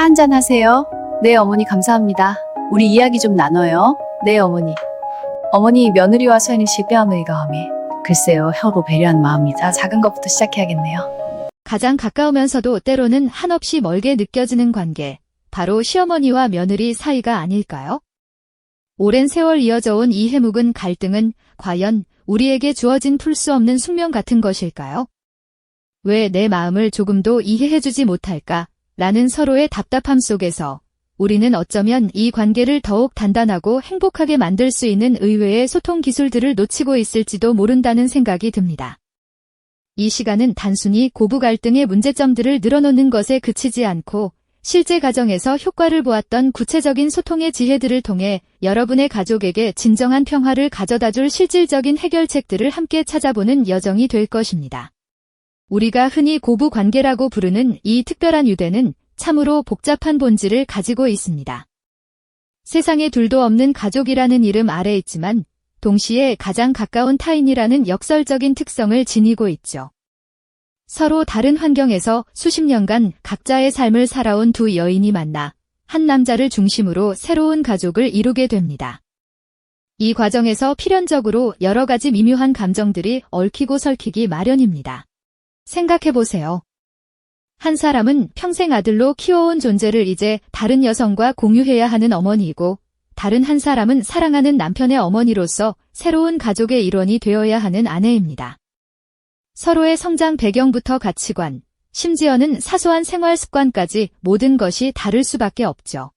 한잔 하세요. 네, 어머니 감사합니다. 우리 이야기 좀 나눠요. 네, 어머니. 어머니, 며느리와 소연이 실패함의 가함이 글쎄요, 혀로 배려한 마음이자 작은 것부터 시작해야겠네요. 가장 가까우면서도 때로는 한없이 멀게 느껴지는 관계, 바로 시어머니와 며느리 사이가 아닐까요? 오랜 세월 이어져 온 이 해묵은 갈등은 과연 우리에게 주어진 풀 수 없는 숙명 같은 것일까요? 왜 내 마음을 조금도 이해해주지 못할까? 라는 서로의 답답함 속에서 우리는 어쩌면 이 관계를 더욱 단단하고 행복하게 만들 수 있는 의외의 소통 기술들을 놓치고 있을지도 모른다는 생각이 듭니다. 이 시간은 단순히 고부 갈등의 문제점들을 늘어놓는 것에 그치지 않고 실제 가정에서 효과를 보았던 구체적인 소통의 지혜들을 통해 여러분의 가족에게 진정한 평화를 가져다줄 실질적인 해결책들을 함께 찾아보는 여정이 될 것입니다. 우리가 흔히 고부 관계라고 부르는 이 특별한 유대는 참으로 복잡한 본질을 가지고 있습니다. 세상에 둘도 없는 가족이라는 이름 아래 있지만 동시에 가장 가까운 타인이라는 역설적인 특성을 지니고 있죠. 서로 다른 환경에서 수십 년간 각자의 삶을 살아온 두 여인이 만나 한 남자를 중심으로 새로운 가족을 이루게 됩니다. 이 과정에서 필연적으로 여러 가지 미묘한 감정들이 얽히고 설키기 마련입니다. 생각해보세요. 한 사람은 평생 아들로 키워온 존재를 이제 다른 여성과 공유해야 하는 어머니이고, 다른 한 사람은 사랑하는 남편의 어머니로서 새로운 가족의 일원이 되어야 하는 아내입니다. 서로의 성장 배경부터 가치관, 심지어는 사소한 생활 습관까지 모든 것이 다를 수밖에 없죠.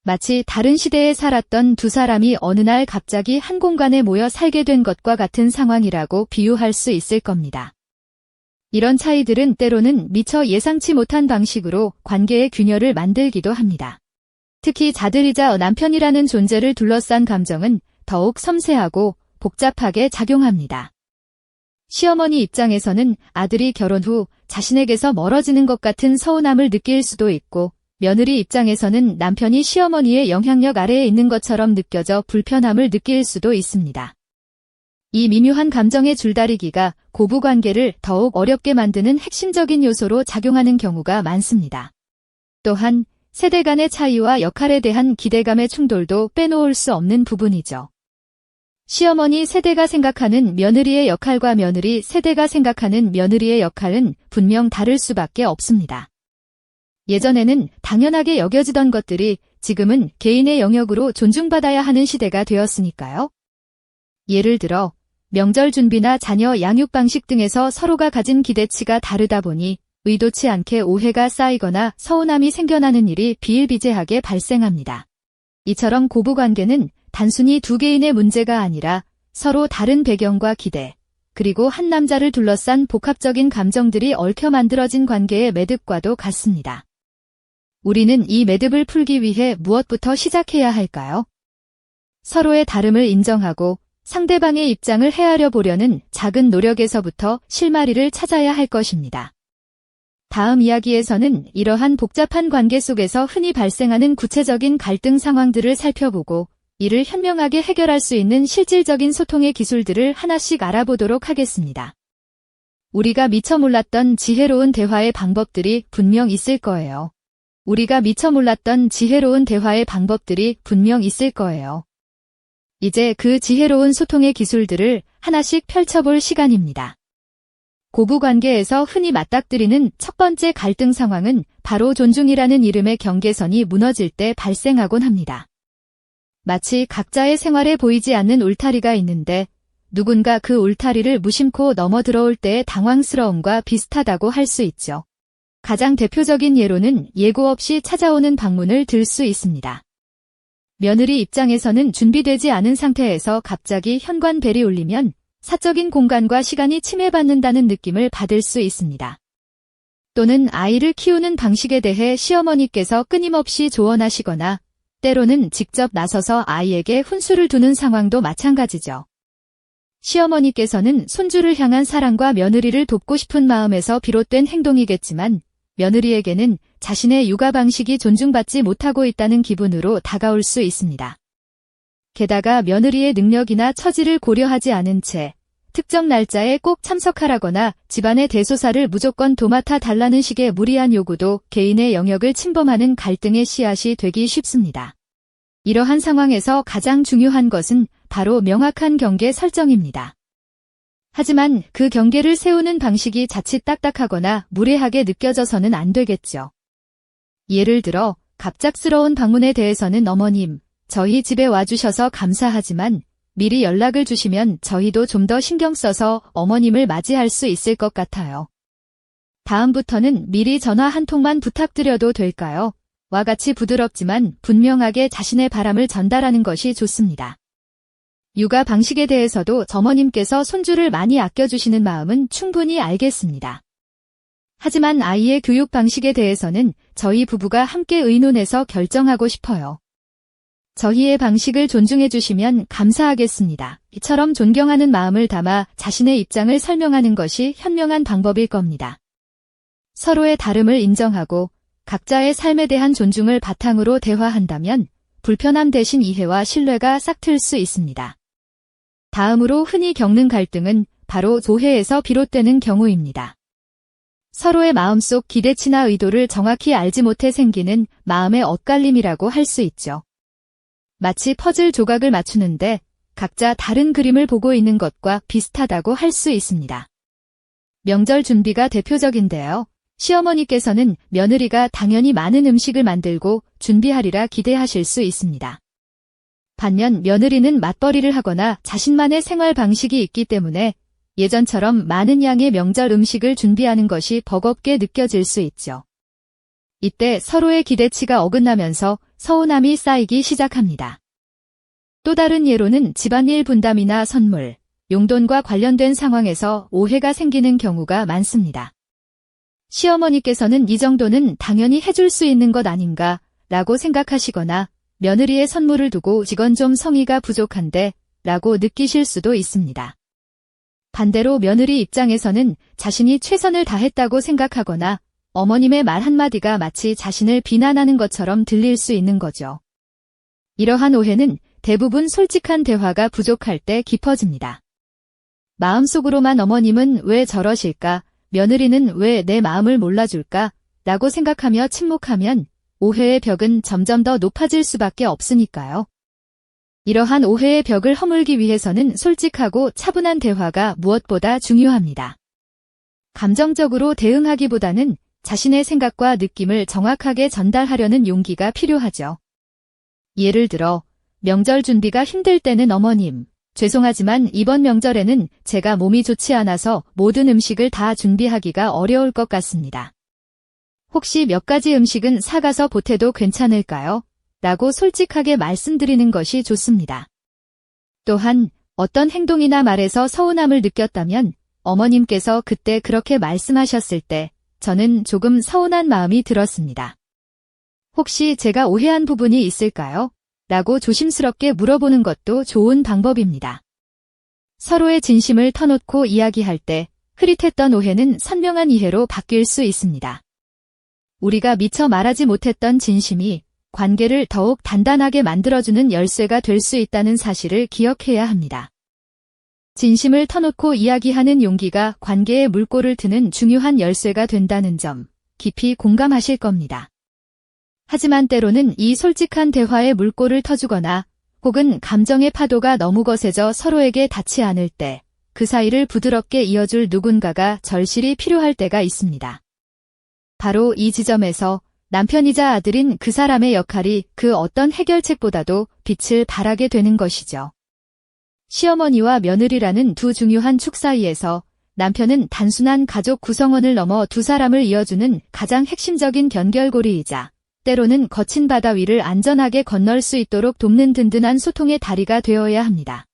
마치 다른 시대에 살았던 두 사람이 어느 날 갑자기 한 공간에 모여 살게 된 것과 같은 상황이라고 비유할 수 있을 겁니다. 이런 차이들은 때로는 미처 예상치 못한 방식으로 관계의 균열을 만들기도 합니다. 특히 자들이자 남편이라는 존재를 둘러싼 감정은 더욱 섬세하고 복잡하게 작용합니다. 시어머니 입장에서는 아들이 결혼 후 자신에게서 멀어지는 것 같은 서운함을 느낄 수도 있고, 며느리 입장에서는 남편이 시어머니의 영향력 아래에 있는 것처럼 느껴져 불편함을 느낄 수도 있습니다. 이 미묘한 감정의 줄다리기가 고부관계를 더욱 어렵게 만드는 핵심적인 요소로 작용하는 경우가 많습니다. 또한 세대 간의 차이와 역할에 대한 기대감의 충돌도 빼놓을 수 없는 부분이죠. 시어머니 세대가 생각하는 며느리의 역할과 며느리 세대가 생각하는 며느리의 역할은 분명 다를 수밖에 없습니다. 예전에는 당연하게 여겨지던 것들이 지금은 개인의 영역으로 존중받아야 하는 시대가 되었으니까요. 예를 들어 명절 준비나 자녀 양육 방식 등에서 서로가 가진 기대치가 다르다 보니 의도치 않게 오해가 쌓이거나 서운함이 생겨나는 일이 비일비재하게 발생합니다. 이처럼 고부관계는 단순히 두 개인의 문제가 아니라 서로 다른 배경과 기대, 그리고 한 남자를 둘러싼 복합적인 감정들이 얽혀 만들어진 관계의 매듭과도 같습니다. 우리는 이 매듭을 풀기 위해 무엇부터 시작해야 할까요? 서로의 다름을 인정하고 상대방의 입장을 헤아려 보려는 작은 노력에서부터 실마리를 찾아야 할 것입니다. 다음 이야기에서는 이러한 복잡한 관계 속에서 흔히 발생하는 구체적인 갈등 상황들을 살펴보고 이를 현명하게 해결할 수 있는 실질적인 소통의 기술들을 하나씩 알아보도록 하겠습니다. 우리가 미처 몰랐던 지혜로운 대화의 방법들이 분명 있을 거예요. 이제 그 지혜로운 소통의 기술들을 하나씩 펼쳐볼 시간입니다. 고부관계에서 흔히 맞닥뜨리는 첫 번째 갈등 상황은 바로 존중이라는 이름의 경계선이 무너질 때 발생하곤 합니다. 마치 각자의 생활에 보이지 않는 울타리가 있는데 누군가 그 울타리를 무심코 넘어 들어올 때의 당황스러움과 비슷하다고 할 수 있죠. 가장 대표적인 예로는 예고 없이 찾아오는 방문을 들 수 있습니다. 며느리 입장에서는 준비되지 않은 상태에서 갑자기 현관벨이 울리면 사적인 공간과 시간이 침해받는다는 느낌을 받을 수 있습니다. 또는 아이를 키우는 방식에 대해 시어머니께서 끊임없이 조언하시거나 때로는 직접 나서서 아이에게 훈수를 두는 상황도 마찬가지죠. 시어머니께서는 손주를 향한 사랑과 며느리를 돕고 싶은 마음에서 비롯된 행동이겠지만 며느리에게는 자신의 육아 방식이 존중받지 못하고 있다는 기분으로 다가올 수 있습니다. 게다가 며느리의 능력이나 처지를 고려하지 않은 채 특정 날짜에 꼭 참석하라거나 집안의 대소사를 무조건 도맡아 달라는 식의 무리한 요구도 개인의 영역을 침범하는 갈등의 씨앗이 되기 쉽습니다. 이러한 상황에서 가장 중요한 것은 바로 명확한 경계 설정입니다. 하지만 그 경계를 세우는 방식이 자칫 딱딱하거나 무례하게 느껴져서는 안 되겠죠. 예를 들어 갑작스러운 방문에 대해서는 어머님, 저희 집에 와주셔서 감사하지만 미리 연락을 주시면 저희도 좀 더 신경 써서 어머님을 맞이할 수 있을 것 같아요. 다음부터는 미리 전화 한 통만 부탁드려도 될까요? 와 같이 부드럽지만 분명하게 자신의 바람을 전달하는 것이 좋습니다. 육아 방식에 대해서도 어머님께서 손주를 많이 아껴주시는 마음은 충분히 알겠습니다. 하지만 아이의 교육 방식에 대해서는 저희 부부가 함께 의논해서 결정하고 싶어요. 저희의 방식을 존중해 주시면 감사하겠습니다. 이처럼 존경하는 마음을 담아 자신의 입장을 설명하는 것이 현명한 방법일 겁니다. 서로의 다름을 인정하고 각자의 삶에 대한 존중을 바탕으로 대화한다면 불편함 대신 이해와 신뢰가 싹틀 수 있습니다. 다음으로 흔히 겪는 갈등은 바로 오해에서 비롯되는 경우입니다. 서로의 마음속 기대치나 의도를 정확히 알지 못해 생기는 마음의 엇갈림이라고 할 수 있죠. 마치 퍼즐 조각을 맞추는데 각자 다른 그림을 보고 있는 것과 비슷하다고 할 수 있습니다. 명절 준비가 대표적인데요. 시어머니께서는 며느리가 당연히 많은 음식을 만들고 준비하리라 기대하실 수 있습니다. 반면 며느리는 맞벌이를 하거나 자신만의 생활 방식이 있기 때문에 예전처럼 많은 양의 명절 음식을 준비하는 것이 버겁게 느껴질 수 있죠. 이때 서로의 기대치가 어긋나면서 서운함이 쌓이기 시작합니다. 또 다른 예로는 집안일 분담이나 선물, 용돈과 관련된 상황에서 오해가 생기는 경우가 많습니다. 시어머니께서는 이 정도는 당연히 해줄 수 있는 것 아닌가 라고 생각하시거나 며느리의 선물을 두고 이건 좀 성의가 부족한데 라고 느끼실 수도 있습니다. 반대로 며느리 입장에서는 자신이 최선을 다했다고 생각하거나 어머님의 말 한마디가 마치 자신을 비난하는 것처럼 들릴 수 있는 거죠. 이러한 오해는 대부분 솔직한 대화가 부족할 때 깊어집니다. 마음속으로만 어머님은 왜 저러실까? 며느리는 왜 내 마음을 몰라줄까? 라고 생각하며 침묵하면 오해의 벽은 점점 더 높아질 수밖에 없으니까요. 이러한 오해의 벽을 허물기 위해서는 솔직하고 차분한 대화가 무엇보다 중요합니다. 감정적으로 대응하기보다는 자신의 생각과 느낌을 정확하게 전달하려는 용기가 필요하죠. 예를 들어 명절 준비가 힘들 때는 어머님, 죄송하지만 이번 명절에는 제가 몸이 좋지 않아서 모든 음식을 다 준비하기가 어려울 것 같습니다. 혹시 몇 가지 음식은 사가서 보태도 괜찮을까요? 라고 솔직하게 말씀드리는 것이 좋습니다. 또한 어떤 행동이나 말에서 서운함을 느꼈다면 어머님께서 그때 그렇게 말씀하셨을 때 저는 조금 서운한 마음이 들었습니다. 혹시 제가 오해한 부분이 있을까요? 라고 조심스럽게 물어보는 것도 좋은 방법입니다. 서로의 진심을 터놓고 이야기할 때 흐릿했던 오해는 선명한 이해로 바뀔 수 있습니다. 우리가 미처 말하지 못했던 진심이 관계를 더욱 단단하게 만들어주는 열쇠가 될 수 있다는 사실을 기억해야 합니다. 진심을 터놓고 이야기하는 용기가 관계의 물꼬를 트는 중요한 열쇠가 된다는 점 깊이 공감하실 겁니다. 하지만 때로는 이 솔직한 대화의 물꼬를 터주거나 혹은 감정의 파도가 너무 거세져 서로에게 닿지 않을 때 그 사이를 부드럽게 이어줄 누군가가 절실히 필요할 때가 있습니다. 바로 이 지점에서 남편이자 아들인 그 사람의 역할이 그 어떤 해결책보다도 빛을 발하게 되는 것이죠. 시어머니와 며느리라는 두 중요한 축 사이에서 남편은 단순한 가족 구성원을 넘어 두 사람을 이어주는 가장 핵심적인 연결고리이자 때로는 거친 바다 위를 안전하게 건널 수 있도록 돕는 든든한 소통의 다리가 되어야 합니다.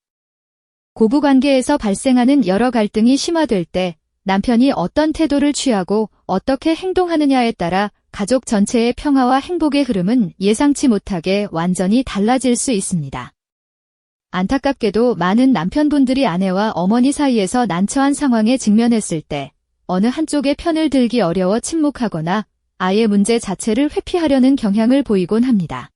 고부관계에서 발생하는 여러 갈등이 심화될 때 남편이 어떤 태도를 취하고 어떻게 행동하느냐에 따라 가족 전체의 평화와 행복의 흐름은 예상치 못하게 완전히 달라질 수 있습니다. 안타깝게도 많은 남편분들이 아내와 어머니 사이에서 난처한 상황에 직면했을 때 어느 한쪽의 편을 들기 어려워 침묵하거나 아예 문제 자체를 회피하려는 경향을 보이곤 합니다.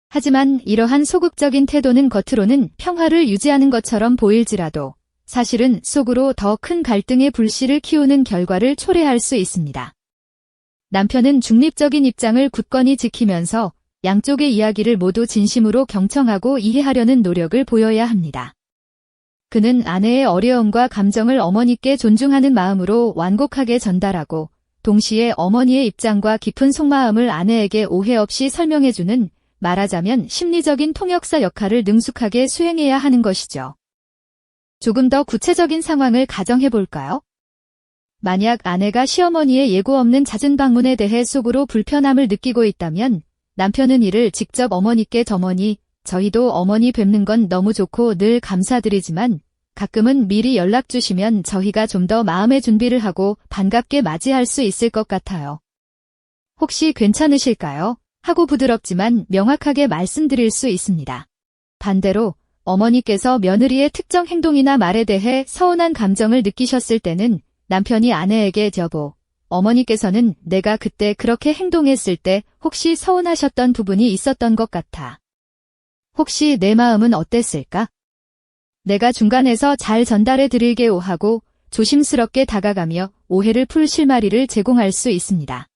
하지만 이러한 소극적인 태도는 겉으로는 평화를 유지하는 것처럼 보일지라도 사실은 속으로 더 큰 갈등의 불씨를 키우는 결과를 초래할 수 있습니다. 남편은 중립적인 입장을 굳건히 지키면서 양쪽의 이야기를 모두 진심으로 경청하고 이해하려는 노력을 보여야 합니다. 그는 아내의 어려움과 감정을 어머니께 존중하는 마음으로 완곡하게 전달하고 동시에 어머니의 입장과 깊은 속마음을 아내에게 오해 없이 설명해주는 말하자면 심리적인 통역사 역할을 능숙하게 수행해야 하는 것이죠. 조금 더 구체적인 상황을 가정해 볼까요? 만약 아내가 시어머니의 예고 없는 잦은 방문에 대해 속으로 불편함을 느끼고 있다면 남편은 이를 직접 어머니께 "어머니, 저희도 어머니 뵙는 건 너무 좋고 늘 감사드리지만 가끔은 미리 연락 주시면 저희가 좀 더 마음의 준비를 하고 반갑게 맞이할 수 있을 것 같아요. 혹시 괜찮으실까요?" 하고 부드럽지만 명확하게 말씀드릴 수 있습니다. 반대로 어머니께서 며느리의 특정 행동이나 말에 대해 서운한 감정을 느끼셨을 때는 남편이 아내에게 "여보, 어머니께서는 내가 그때 그렇게 행동했을 때 혹시 서운하셨던 부분이 있었던 것 같아. 혹시 내 마음은 어땠을까? 내가 중간에서 잘 전달해 드릴게요." 하고 조심스럽게 다가가며 오해를 풀 실마리를 제공할 수 있습니다.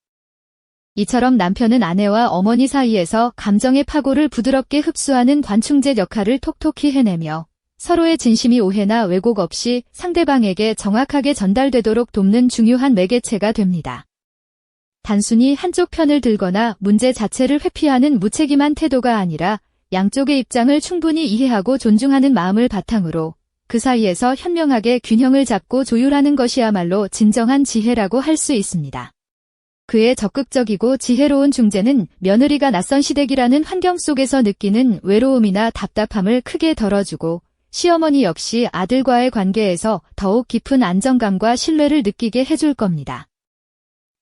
이처럼 남편은 아내와 어머니 사이에서 감정의 파고를 부드럽게 흡수하는 관충제 역할을 톡톡히 해내며 서로의 진심이 오해나 왜곡 없이 상대방에게 정확하게 전달되도록 돕는 중요한 매개체가 됩니다. 단순히 한쪽 편을 들거나 문제 자체를 회피하는 무책임한 태도가 아니라 양쪽의 입장을 충분히 이해하고 존중하는 마음을 바탕으로 그 사이에서 현명하게 균형을 잡고 조율하는 것이야말로 진정한 지혜라고 할 수 있습니다. 그의 적극적이고 지혜로운 중재는 며느리가 낯선 시댁이라는 환경 속에서 느끼는 외로움이나 답답함을 크게 덜어주고 시어머니 역시 아들과의 관계에서 더욱 깊은 안정감과 신뢰를 느끼게 해줄 겁니다.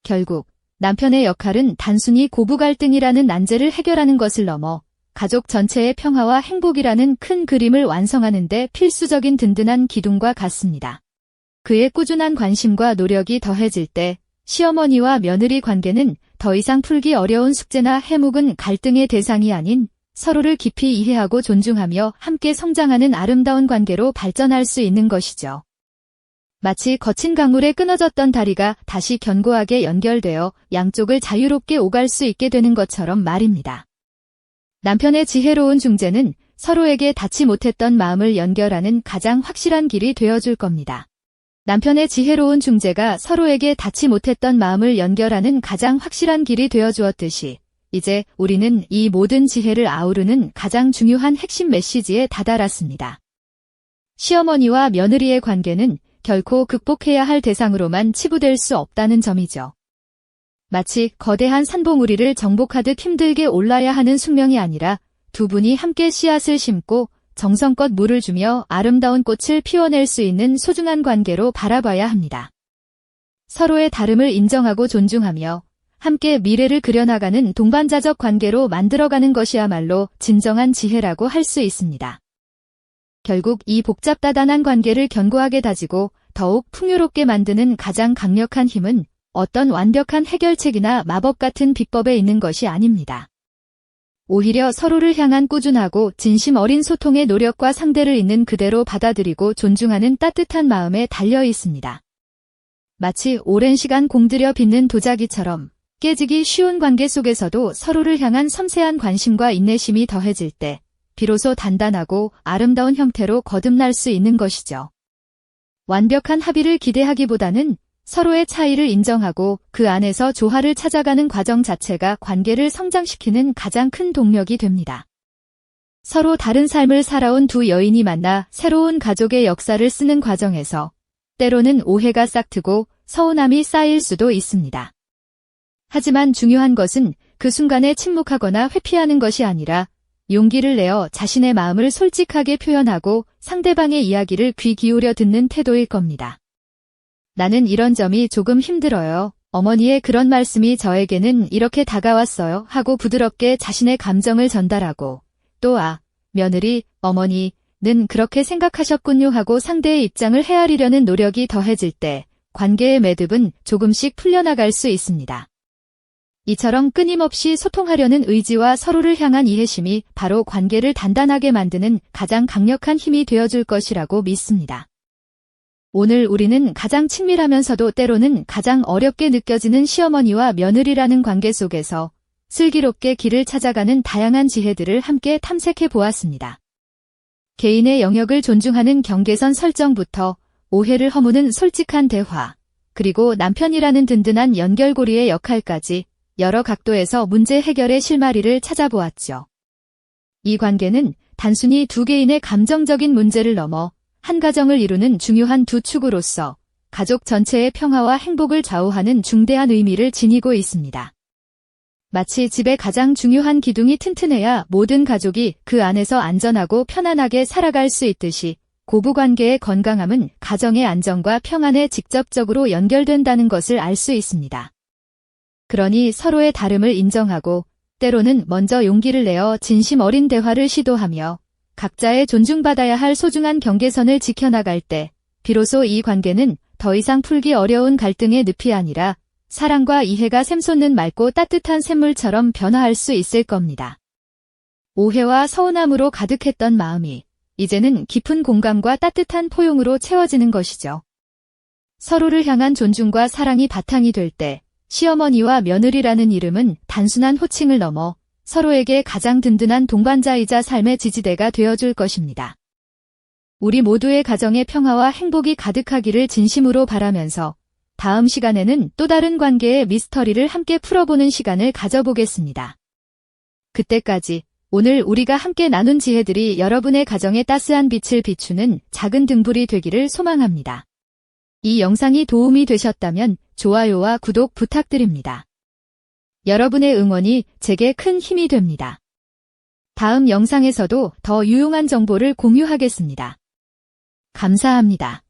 결국 남편의 역할은 단순히 고부 갈등이라는 난제를 해결하는 것을 넘어 가족 전체의 평화와 행복이라는 큰 그림을 완성하는 데 필수적인 든든한 기둥과 같습니다. 그의 꾸준한 관심과 노력이 더해질 때 시어머니와 며느리 관계는 더 이상 풀기 어려운 숙제나 해묵은 갈등의 대상이 아닌 서로를 깊이 이해하고 존중하며 함께 성장하는 아름다운 관계로 발전할 수 있는 것이죠. 마치 거친 강물에 끊어졌던 다리가 다시 견고하게 연결되어 양쪽을 자유롭게 오갈 수 있게 되는 것처럼 말입니다. 남편의 지혜로운 중재는 서로에게 닿지 못했던 마음을 연결하는 가장 확실한 길이 되어줄 겁니다. 남편의 지혜로운 중재가 서로에게 닿지 못했던 마음을 연결하는 가장 확실한 길이 되어주었듯이 이제 우리는 이 모든 지혜를 아우르는 가장 중요한 핵심 메시지에 다다랐습니다. 시어머니와 며느리의 관계는 결코 극복해야 할 대상으로만 치부될 수 없다는 점이죠. 마치 거대한 산봉우리를 정복하듯 힘들게 올라야 하는 숙명이 아니라 두 분이 함께 씨앗을 심고 정성껏 물을 주며 아름다운 꽃을 피워낼 수 있는 소중한 관계로 바라봐야 합니다. 서로의 다름을 인정하고 존중하며 함께 미래를 그려나가는 동반자적 관계로 만들어가는 것이야말로 진정한 지혜라고 할 수 있습니다. 결국 이 복잡다단한 관계를 견고하게 다지고 더욱 풍요롭게 만드는 가장 강력한 힘은 어떤 완벽한 해결책이나 마법 같은 비법에 있는 것이 아닙니다. 오히려 서로를 향한 꾸준하고 진심 어린 소통의 노력과 상대를 있는 그대로 받아들이고 존중하는 따뜻한 마음에 달려 있습니다. 마치 오랜 시간 공들여 빚는 도자기처럼 깨지기 쉬운 관계 속에서도 서로를 향한 섬세한 관심과 인내심이 더해질 때 비로소 단단하고 아름다운 형태로 거듭날 수 있는 것이죠. 완벽한 합의를 기대하기보다는 서로의 차이를 인정하고 그 안에서 조화를 찾아가는 과정 자체가 관계를 성장시키는 가장 큰 동력이 됩니다. 서로 다른 삶을 살아온 두 여인이 만나 새로운 가족의 역사를 쓰는 과정에서 때로는 오해가 싹트고 서운함이 쌓일 수도 있습니다. 하지만 중요한 것은 그 순간에 침묵하거나 회피하는 것이 아니라 용기를 내어 자신의 마음을 솔직하게 표현하고 상대방의 이야기를 귀 기울여 듣는 태도일 겁니다. "나는 이런 점이 조금 힘들어요. 어머니의 그런 말씀이 저에게는 이렇게 다가왔어요." 하고 부드럽게 자신의 감정을 전달하고 또 며느리, 어머니는 그렇게 생각하셨군요 하고 상대의 입장을 헤아리려는 노력이 더해질 때 관계의 매듭은 조금씩 풀려나갈 수 있습니다. 이처럼 끊임없이 소통하려는 의지와 서로를 향한 이해심이 바로 관계를 단단하게 만드는 가장 강력한 힘이 되어줄 것이라고 믿습니다. 오늘 우리는 가장 친밀하면서도 때로는 가장 어렵게 느껴지는 시어머니와 며느리라는 관계 속에서 슬기롭게 길을 찾아가는 다양한 지혜들을 함께 탐색해 보았습니다. 개인의 영역을 존중하는 경계선 설정부터 오해를 허무는 솔직한 대화, 그리고 남편이라는 든든한 연결고리의 역할까지 여러 각도에서 문제 해결의 실마리를 찾아보았죠. 이 관계는 단순히 두 개인의 감정적인 문제를 넘어 한 가정을 이루는 중요한 두 축으로서 가족 전체의 평화와 행복을 좌우하는 중대한 의미를 지니고 있습니다. 마치 집의 가장 중요한 기둥이 튼튼해야 모든 가족이 그 안에서 안전하고 편안하게 살아갈 수 있듯이 고부관계의 건강함은 가정의 안정과 평안에 직접적으로 연결된다는 것을 알 수 있습니다. 그러니 서로의 다름을 인정하고 때로는 먼저 용기를 내어 진심 어린 대화를 시도하며 각자의 존중받아야 할 소중한 경계선을 지켜나갈 때 비로소 이 관계는 더 이상 풀기 어려운 갈등의 늪이 아니라 사랑과 이해가 샘솟는 맑고 따뜻한 샘물처럼 변화할 수 있을 겁니다. 오해와 서운함으로 가득했던 마음이 이제는 깊은 공감과 따뜻한 포용으로 채워지는 것이죠. 서로를 향한 존중과 사랑이 바탕이 될 때 시어머니와 며느리라는 이름은 단순한 호칭을 넘어 서로에게 가장 든든한 동반자이자 삶의 지지대가 되어줄 것입니다. 우리 모두의 가정의 평화와 행복이 가득하기를 진심으로 바라면서 다음 시간에는 또 다른 관계의 미스터리를 함께 풀어보는 시간을 가져보겠습니다. 그때까지 오늘 우리가 함께 나눈 지혜들이 여러분의 가정에 따스한 빛을 비추는 작은 등불이 되기를 소망합니다. 이 영상이 도움이 되셨다면 좋아요와 구독 부탁드립니다. 여러분의 응원이 제게 큰 힘이 됩니다. 다음 영상에서도 더 유용한 정보를 공유하겠습니다. 감사합니다.